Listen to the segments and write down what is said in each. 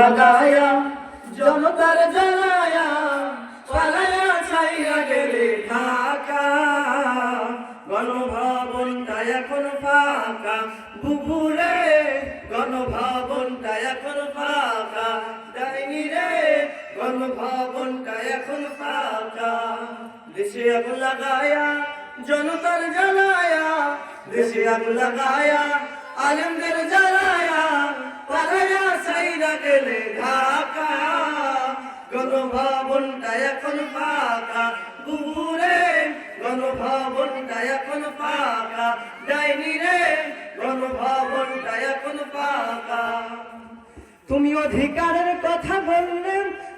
লাগায়া জনতার জ্বালায়া পালায়া ছাইয়া গেলে ঢাকা গণভবনটা এখন ফাঁকা বুবুরে গণভবনটা এখন ফাঁকা ডাইনি রে গণভবনটা এখন ফাঁকা দেশে আগুন লাগায়া জনতার জ্বালায়া দেশে আগুন লাগায়া আলেমদের জ্বালায়া পালায়া ছাইয়া গেলে ঢাকা গণভবনটা এখন ফাঁকা বুবুরে গণভবনটা এখন ফাঁকা ডাইনি রে গণভবনটা এখন ফাঁকা তুমি অধিকারের কথা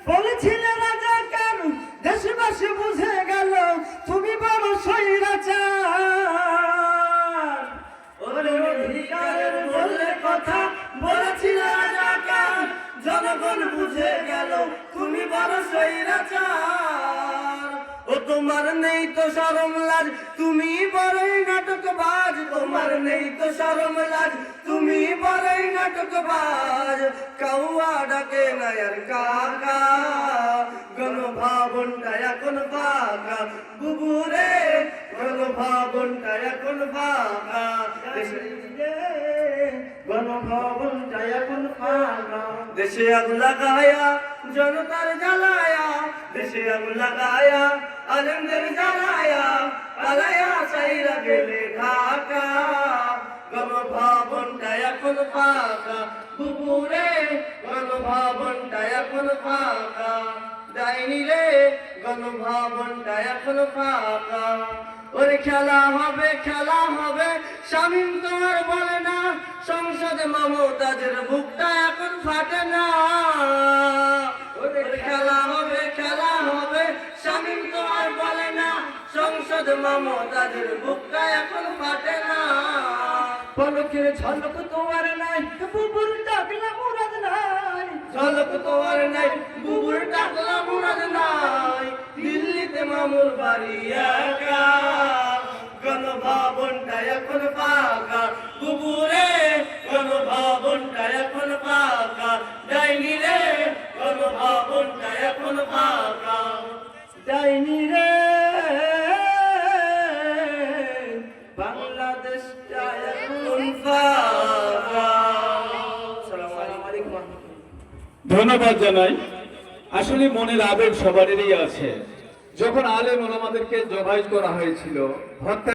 বলেছিলে রাজাকার দেশবাসী বুঝে গেল তুমি বড় স্বৈরাচার অধিকারের বললে কথা বলেছিলে রাজাকার জনগণ বুঝে গেল তুমি বড় স্বৈরাচার ও তোমার নেই তো শরম লাজ তুমি বড়ই নাটকবাজ তোমার নেই তো শরম লাজ তুমি বড়ই নাটকবাজ কাউয়া ডাকে না আর কাকা গণভবনটা এখন ফাঁকা বুবুরে গণভবনটা এখন ফাঁকা গণভবনটা এখন ফাঁকা দেশে আগুন লাগায়া জনতার জ্বালায়া দেশে আগুন লাগায়া আলেমদের জ্বালায়া পালায়া ছাইয়া গেলে ঢাকা গণভবনটা এখন ফাঁকা বুবুরে গণভবনটা এখন ফাঁকা ডাইনি রে গণভবনটা এখন ফাঁকা ওরে খেলা হবে শামীম তোমার বলে না সংসদে মমতাজের বুকটা এখন ফাটে না ওরে খেলা হবে শামীম তোমার বলে না সংসদে মমতাজের বুকটা এখন ফাটে না পলকের ঝলক তোমার নাই বুবুর ডাকলা মুরাদ নাই ঝলক তোমার নাই বুবুর ডাকলা মুরাদ নাই দিল্লিতে মামুর বাড়ি একা গণভবনটা এখন ফাঁকা বুবুরে গণভবনটা এখন ফাঁকা ডাইনি রে গণভবনটা এখন ফাঁকা ডাইনি রে বাংলাদেশটা এখন ফাঁকা। আসসালামু আলাইকুম। ধন্যবাদ জানাই। আসলে মনের আবেগ সবারই আছে। যখন আলেম ওলামাদেরকে জবাই করা হয়েছিল হত্যা